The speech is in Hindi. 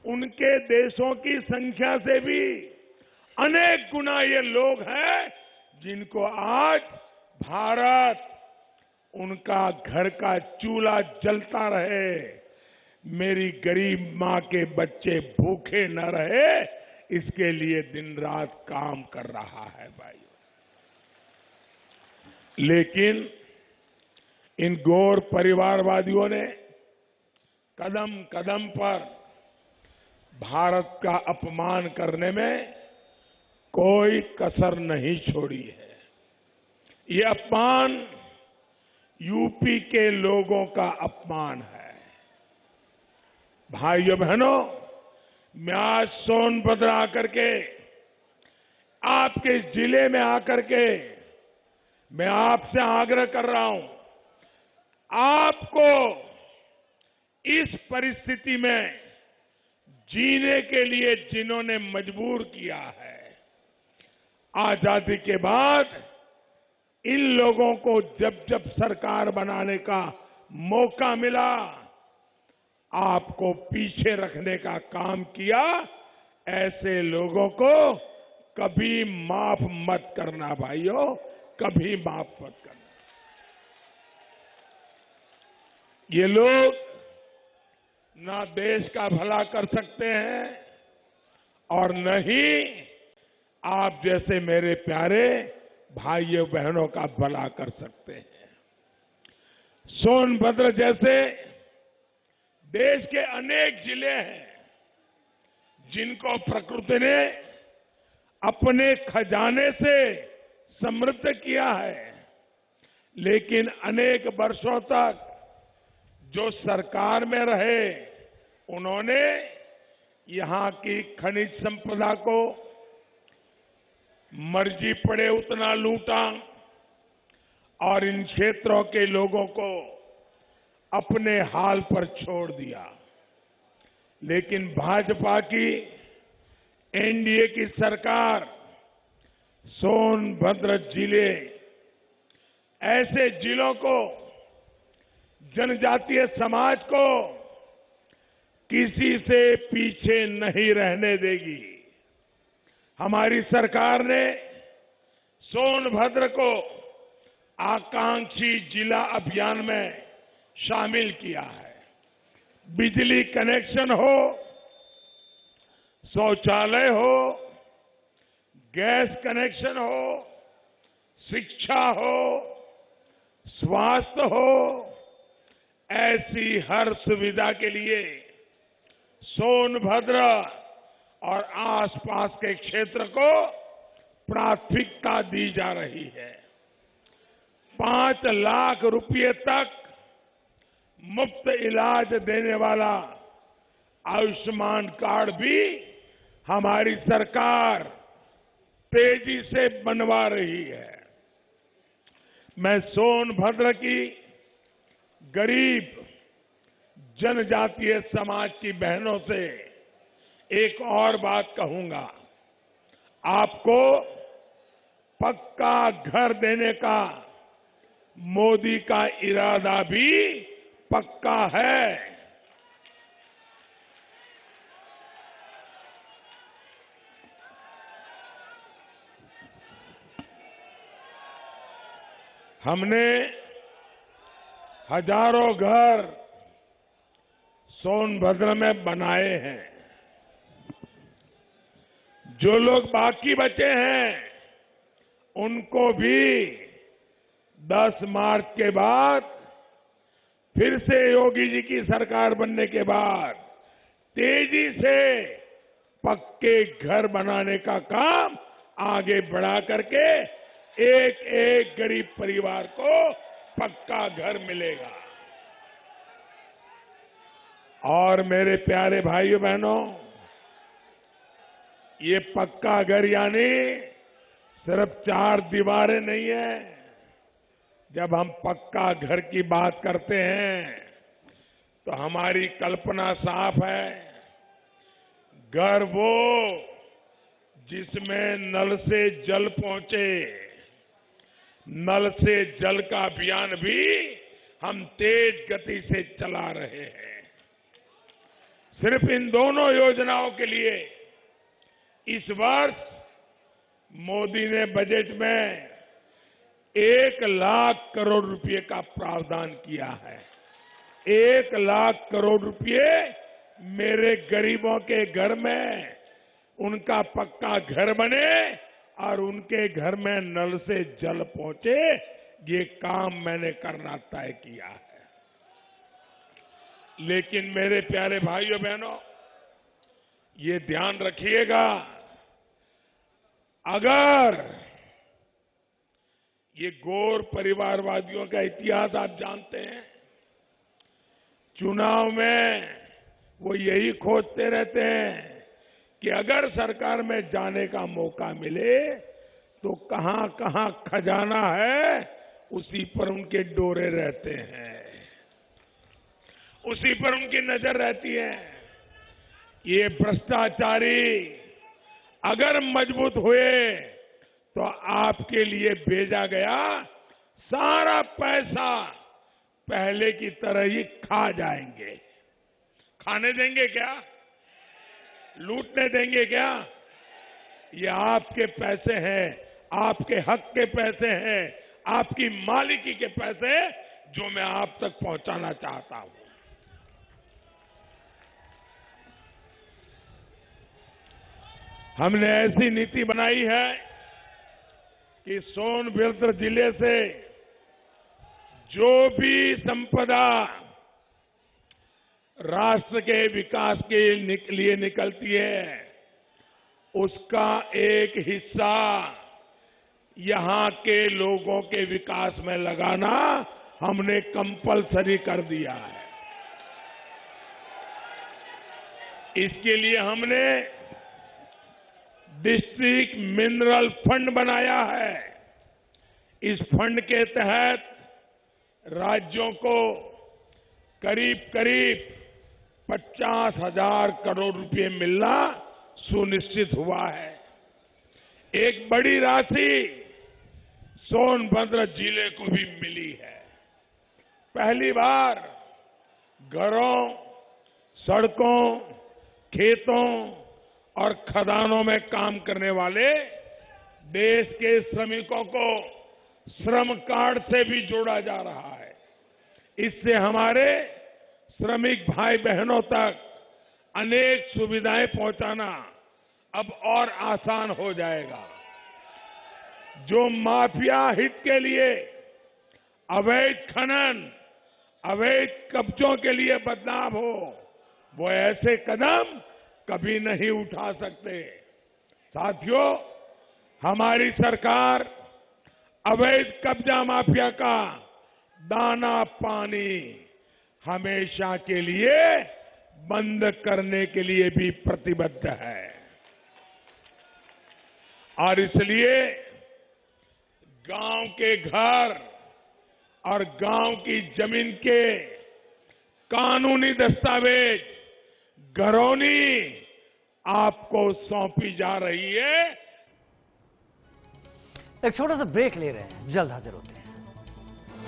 उनके देशों की संख्या से भी अनेक गुना ये लोग हैं जिनको आज भारत उनका घर का चूल्हा जलता रहे, मेरी गरीब मां के बच्चे भूखे न रहे, इसके लिए दिन रात काम कर रहा है भाई। लेकिन इन गौर परिवारवादियों ने कदम कदम पर भारत का अपमान करने में कोई कसर नहीं छोड़ी है। ये अपमान यूपी के लोगों का अपमान है। भाइयों बहनों, मैं आज सोनभद्र आकर के, आपके जिले में आकर के मैं आपसे आग्रह कर रहा हूं, आपको इस परिस्थिति में जीने के लिए जिन्होंने मजबूर किया है, आजादी के बाद इन लोगों को जब जब सरकार बनाने का मौका मिला, आपको पीछे रखने का काम किया। ऐसे लोगों को कभी माफ मत करना भाइयों, कभी माफ मत करना। ये लोग ना देश का भला कर सकते हैं और न ही आप जैसे मेरे प्यारे भाइयों बहनों का भला कर सकते हैं। सोनभद्र जैसे देश के अनेक जिले हैं जिनको प्रकृति ने अपने खजाने से समृद्ध किया है, लेकिन अनेक वर्षों तक जो सरकार में रहे, उन्होंने यहां की खनिज संपदा को मर्जी पड़े उतना लूटा और इन क्षेत्रों के लोगों को अपने हाल पर छोड़ दिया। लेकिन भाजपा की एनडीए की सरकार सोनभद्र जिले, ऐसे जिलों को, जनजातीय समाज को किसी से पीछे नहीं रहने देगी। हमारी सरकार ने सोनभद्र को आकांक्षी जिला अभियान में शामिल किया है। बिजली कनेक्शन हो, शौचालय हो, गैस कनेक्शन हो, शिक्षा हो, स्वास्थ्य हो, ऐसी हर सुविधा के लिए सोनभद्र और आसपास के क्षेत्र को प्राथमिकता दी जा रही है। 5 लाख रुपए तक मुफ्त इलाज देने वाला आयुष्मान कार्ड भी हमारी सरकार तेजी से बनवा रही है। मैं सोनभद्र की गरीब जनजातीय समाज की बहनों से एक और बात कहूंगा, आपको पक्का घर देने का मोदी का इरादा भी पक्का है। हमने हजारों घर सोनभद्र में बनाए हैं। जो लोग बाकी बचे हैं, उनको भी 10 मार्च के बाद, फिर से योगी जी की सरकार बनने के बाद तेजी से पक्के घर बनाने का काम आगे बढ़ा करके एक एक गरीब परिवार को पक्का घर मिलेगा। और मेरे प्यारे भाइयों बहनों, ये पक्का घर यानी सिर्फ 4 दीवारें नहीं है। जब हम पक्का घर की बात करते हैं तो हमारी कल्पना साफ है। घर वो जिसमें नल से जल पहुंचे। नल से जल का अभियान भी हम तेज गति से चला रहे हैं। सिर्फ इन दोनों योजनाओं के लिए इस वर्ष मोदी ने बजट में 1 लाख करोड़ रुपए का प्रावधान किया है। 1 लाख करोड़ रुपए मेरे गरीबों के घर में उनका पक्का घर बने और उनके घर में नल से जल पहुंचे, ये काम मैंने करना तय किया है। लेकिन मेरे प्यारे भाइयों बहनों, ये ध्यान रखिएगा, अगर ये गौर परिवारवादियों का इतिहास आप जानते हैं, चुनाव में वो यही खोजते रहते हैं कि अगर सरकार में जाने का मौका मिले तो कहां कहां खजाना है, उसी पर उनके डोरे रहते हैं, उसी पर उनकी नजर रहती है। ये भ्रष्टाचारी अगर मजबूत हुए तो आपके लिए भेजा गया सारा पैसा पहले की तरह ही खा जाएंगे। खाने देंगे क्या? लूटने देंगे क्या? ये आपके पैसे हैं, आपके हक के पैसे हैं, आपकी मालिकी के पैसे जो मैं आप तक पहुंचाना चाहता हूं। हमने ऐसी नीति बनाई है कि सोनभद्र जिले से जो भी संपदा राष्ट्र के विकास के लिए निकलती है, उसका एक हिस्सा यहां के लोगों के विकास में लगाना हमने कंपलसरी कर दिया है। इसके लिए हमने डिस्ट्रिक्ट मिनरल फंड बनाया है। इस फंड के तहत राज्यों को करीब करीब 50,000 करोड़ रुपए मिलना सुनिश्चित हुआ है। एक बड़ी राशि सोनभद्र जिले को भी मिली है। पहली बार घरों, सड़कों, खेतों और खदानों में काम करने वाले देश के श्रमिकों को श्रम कार्ड से भी जोड़ा जा रहा है। इससे हमारे श्रमिक भाई बहनों तक अनेक सुविधाएं पहुंचाना अब और आसान हो जाएगा। जो माफिया हित के लिए अवैध खनन, अवैध कब्जों के लिए बदनाम हो, वो ऐसे कदम कभी नहीं उठा सकते। साथियों, हमारी सरकार अवैध कब्जा माफिया का दाना पानी हमेशा के लिए बंद करने के लिए भी प्रतिबद्ध है। और इसलिए गांव के घर और गांव की जमीन के कानूनी दस्तावेज घरौनी आपको सौंपी जा रही है। एक छोटा सा ब्रेक ले रहे हैं, जल्द हाजिर होते हैं।